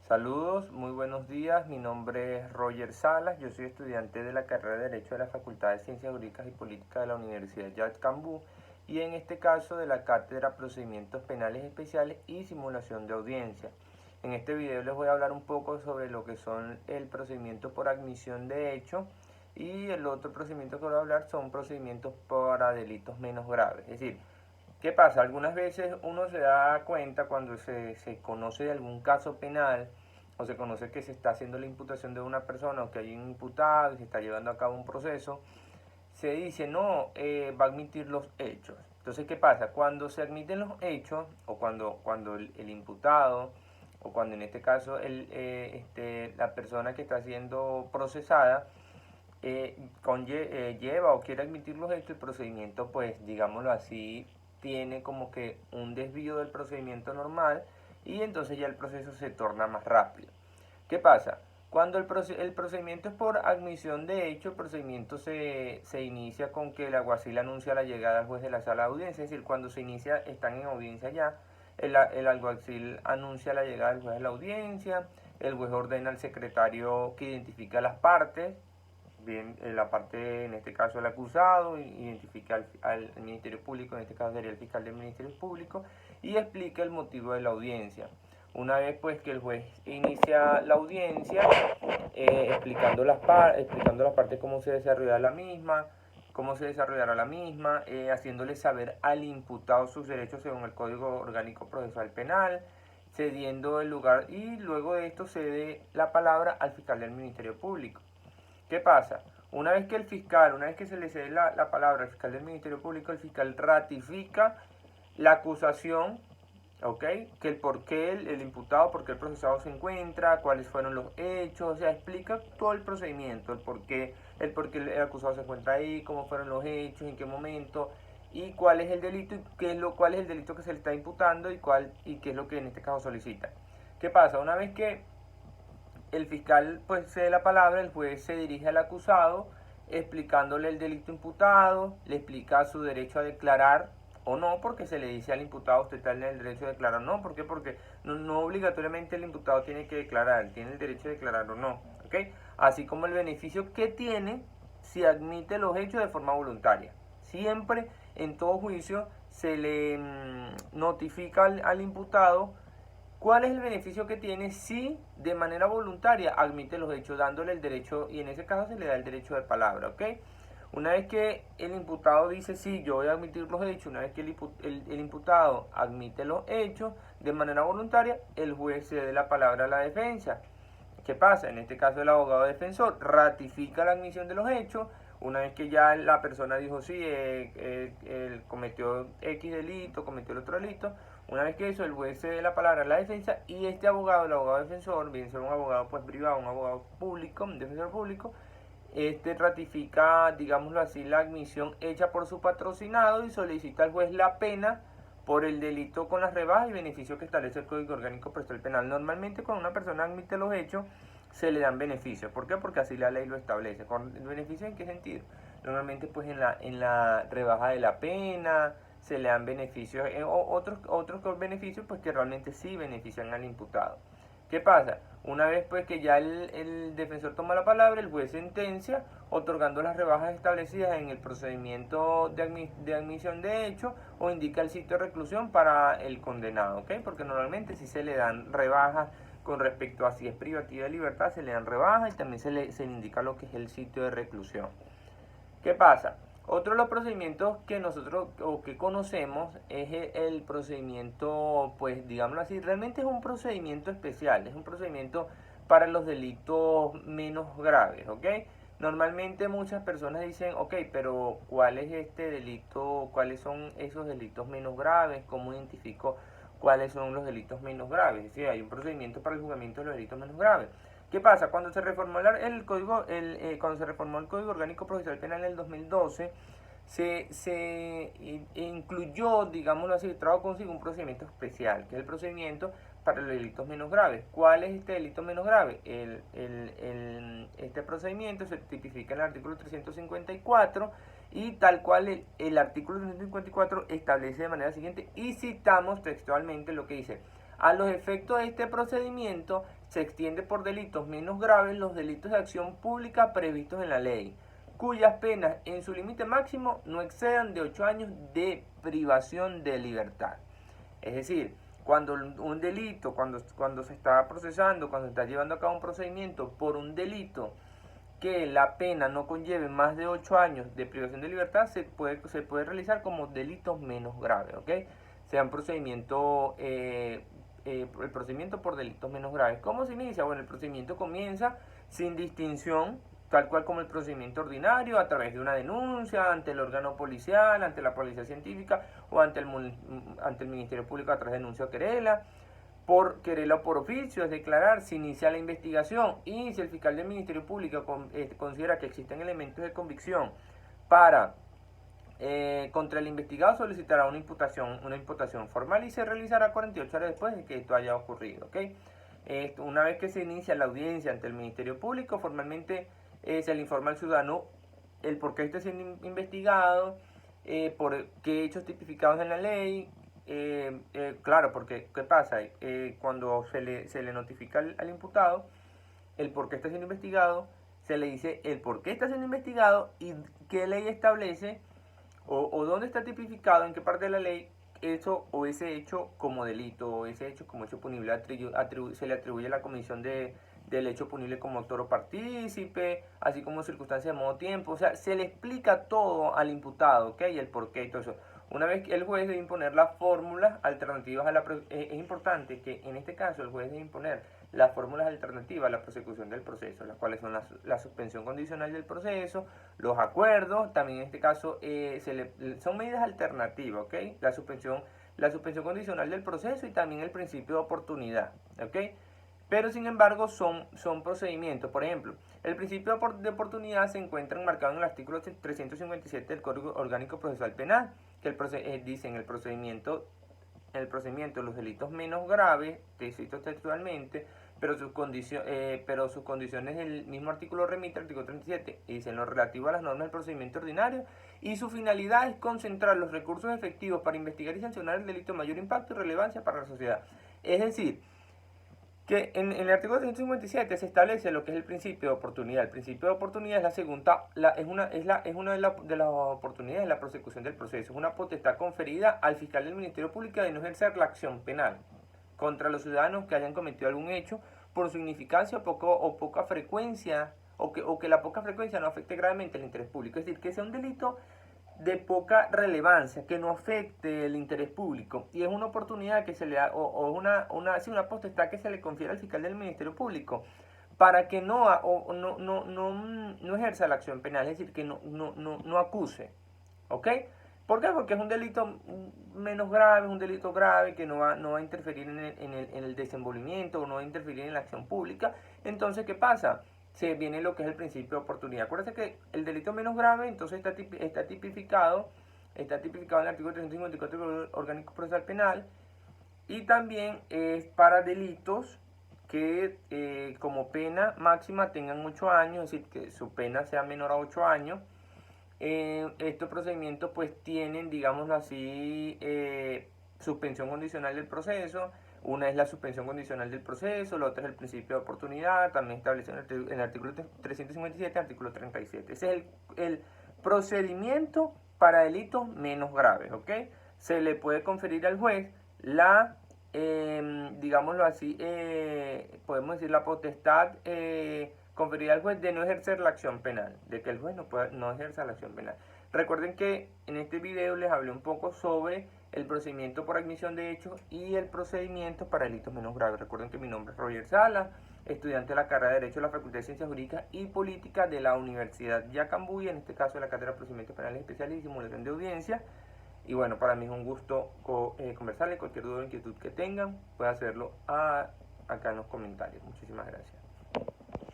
Saludos, muy buenos días. Mi nombre es Roger Salas. Yo soy estudiante de la carrera de Derecho de la Facultad de Ciencias Jurídicas y Políticas de la Universidad Yad Cambú y en este caso de la Cátedra Procedimientos Penales Especiales y Simulación de Audiencia. En este video les voy a hablar un poco sobre lo que son el procedimiento por admisión de hecho y el otro procedimiento que voy a hablar son procedimientos para delitos menos graves. Es decir, ¿qué pasa? Algunas veces uno se da cuenta cuando se conoce de algún caso penal o se conoce que se está haciendo la imputación de una persona o que hay un imputado y se está llevando a cabo un proceso, se dice, no, va a admitir los hechos. Entonces, ¿qué pasa? Cuando se admiten los hechos o cuando el imputado o cuando en este caso la persona que está siendo procesada lleva o quiere admitir los hechos, el procedimiento, pues, digámoslo así, tiene como que un desvío del procedimiento normal y entonces ya el proceso se torna más rápido. ¿Qué pasa? Cuando el procedimiento es por admisión de hecho, el procedimiento se inicia con que el alguacil anuncia la llegada al juez de la sala de audiencia, es decir, cuando se inicia, están en audiencia ya, el alguacil anuncia la llegada del juez de la audiencia, el juez ordena al secretario que identifique a las partes, bien, la parte, en este caso el acusado, identifica al Ministerio Público, en este caso sería el fiscal del Ministerio Público, y explica el motivo de la audiencia. Una vez pues que el juez inicia la audiencia, explicando las partes cómo se desarrollará la misma, haciéndole saber al imputado sus derechos según el Código Orgánico Procesal Penal, cediendo el lugar y luego de esto cede la palabra al fiscal del Ministerio Público. ¿Qué pasa? Una vez que se le cede la palabra al fiscal del Ministerio Público, el fiscal ratifica la acusación, ¿ok? Que el por qué el imputado, por qué el procesado se encuentra, cuáles fueron los hechos, o sea, explica todo el procedimiento, el por qué el acusado se encuentra ahí, cómo fueron los hechos, en qué momento, y cuál es el delito, cuál es el delito que se le está imputando y qué es lo que en este caso solicita. ¿Qué pasa? Una vez que el fiscal pues cede la palabra, el juez se dirige al acusado explicándole el delito imputado, le explica su derecho a declarar o no, porque se le dice al imputado usted tiene el derecho a declarar o no. ¿Por qué? Porque no obligatoriamente el imputado tiene que declarar, tiene el derecho a declarar o no, ¿ok? Así como el beneficio que tiene si admite los hechos de forma voluntaria. Siempre en todo juicio se le notifica al imputado ¿cuál es el beneficio que tiene si de manera voluntaria admite los hechos dándole el derecho, y en ese caso se le da el derecho de palabra, ¿ok? Una vez que el imputado dice sí, yo voy a admitir los hechos, una vez que el imputado admite los hechos de manera voluntaria, el juez cede la palabra a la defensa. ¿Qué pasa? En este caso el abogado defensor ratifica la admisión de los hechos. Una vez que ya la persona dijo sí, él cometió X delito, cometió el otro delito, una vez que eso, el juez cede la palabra a la defensa y este abogado, el abogado defensor, bien sea un abogado pues privado, un abogado público, un defensor público, ratifica, digámoslo así, la admisión hecha por su patrocinado y solicita al juez la pena por el delito con las rebajas y beneficios que establece el Código Orgánico Procesal Penal. Normalmente cuando una persona admite los hechos, se le dan beneficios. ¿Por qué? Porque así la ley lo establece. ¿Con beneficios en qué sentido? Normalmente pues en la rebaja de la pena, se le dan beneficios, otros beneficios pues que realmente sí benefician al imputado. ¿Qué pasa? Una vez pues que ya el defensor toma la palabra, el juez sentencia otorgando las rebajas establecidas en el procedimiento de admisión de hecho o indica el sitio de reclusión para el condenado, ¿ok? Porque normalmente sí se le dan rebajas con respecto a si es privativa de libertad, se le dan rebajas y también se le indica lo que es el sitio de reclusión. ¿Qué pasa? Otro de los procedimientos que nosotros o que conocemos es el procedimiento, pues digámoslo así, realmente es un procedimiento especial, es un procedimiento para los delitos menos graves, ¿ok? Normalmente muchas personas dicen, ok, pero ¿cuál es este delito? ¿Cuáles son esos delitos menos graves? ¿Cómo identifico cuáles son los delitos menos graves? Es decir, hay un procedimiento para el juzgamiento de los delitos menos graves. ¿Qué pasa? Cuando se reformó cuando se reformó el Código Orgánico Procesal Penal en el 2012, se incluyó, digámoslo así, trajo consigo un procedimiento especial, que es el procedimiento para los delitos menos graves. ¿Cuál es este delito menos grave? Este procedimiento se tipifica en el artículo 354 y tal cual el artículo 354 establece de manera siguiente y citamos textualmente lo que dice: A los efectos de este procedimiento se extiende por delitos menos graves los delitos de acción pública previstos en la ley, cuyas penas en su límite máximo no excedan de 8 años de privación de libertad. Es decir, cuando un delito, cuando se está procesando, cuando se está llevando a cabo un procedimiento por un delito que la pena no conlleve más de 8 años de privación de libertad, se puede realizar como delitos menos graves, ¿ok? Sean el procedimiento por delitos menos graves. ¿Cómo se inicia? Bueno, el procedimiento comienza sin distinción, tal cual como el procedimiento ordinario, a través de una denuncia ante el órgano policial, ante la policía científica o ante el Ministerio Público a través de denuncia o querela. Por querela o por oficio, es declarar, se inicia la investigación y si el fiscal del Ministerio Público considera que existen elementos de convicción contra el investigado, solicitará una imputación formal y se realizará 48 horas después de que esto haya ocurrido, ¿ok? Una vez que se inicia la audiencia ante el Ministerio Público, formalmente se le informa al ciudadano el por qué está siendo investigado, por qué hechos tipificados en la ley. Claro, porque ¿qué pasa? Cuando se le notifica al imputado el por qué está siendo investigado, se le dice el por qué está siendo investigado y qué ley establece o dónde está tipificado, en qué parte de la ley eso o ese hecho como delito o ese hecho como hecho punible se le atribuye a la comisión del hecho punible como autor o partícipe, así como circunstancias de modo tiempo. O sea, se le explica todo al imputado, ¿ok? Y el por qué y todo eso. Una vez que el juez debe imponer las fórmulas alternativas es importante que en este caso el juez debe imponer las fórmulas alternativas a la prosecución del proceso, las cuales son la suspensión condicional del proceso, los acuerdos, también en este caso son medidas alternativas, ¿ok? La suspensión condicional del proceso y también el principio de oportunidad, ¿ok? Pero sin embargo son procedimientos. Por ejemplo, el principio de oportunidad se encuentra enmarcado en el artículo 357 del Código Orgánico Procesal Penal, que dice en el procedimiento los delitos menos graves, te cito textualmente, pero sus condiciones el mismo artículo remite al artículo 37 y dice en lo relativo a las normas del procedimiento ordinario y su finalidad es concentrar los recursos efectivos para investigar y sancionar el delito de mayor impacto y relevancia para la sociedad. Es decir, que en el artículo 357 se establece lo que es el principio de oportunidad. El principio de oportunidad es la segunda, es una de las oportunidades de la prosecución del proceso. Es una potestad conferida al fiscal del Ministerio Público de no ejercer la acción penal contra los ciudadanos que hayan cometido algún hecho por su significancia o poca frecuencia, o que la poca frecuencia no afecte gravemente el interés público. Es decir, que sea un delito de poca relevancia, que no afecte el interés público, y es una oportunidad que se le da, una potestad que se le confiere al fiscal del Ministerio Público para que no ejerza la acción penal, es decir, que no acuse, ¿ok? ¿Por qué? Porque es un delito menos grave, es un delito grave que no va a interferir en el desenvolvimiento o no va a interferir en la acción pública. Entonces, ¿qué pasa? Se viene lo que es el principio de oportunidad. Acuérdense que el delito menos grave entonces está tipificado en el artículo 354 del Orgánico Procesal Penal y también es para delitos que como pena máxima tengan 8 años, es decir, que su pena sea menor a 8 años. Estos procedimientos pues tienen, digámoslo así, suspensión condicional del proceso. Una es la suspensión condicional del proceso, la otra es el principio de oportunidad, también establece en el artículo 357, artículo 37. Ese es el procedimiento para delitos menos graves, ¿ok? Se le puede conferir al juez digámoslo así, podemos decir la potestad conferida al juez de no ejercer la acción penal, de que el juez no ejerza la acción penal. Recuerden que en este video les hablé un poco sobre el procedimiento por admisión de hechos y el procedimiento para delitos menos graves. Recuerden que mi nombre es Roger Salas, estudiante de la carrera de Derecho de la Facultad de Ciencias Jurídicas y Política de la Universidad Yacambuy, en este caso de la Cátedra de Procedimientos Penales Especiales y Simulación de Audiencia. Y bueno, para mí es un gusto conversarles. Cualquier duda o inquietud que tengan, pueden hacerlo acá en los comentarios. Muchísimas gracias.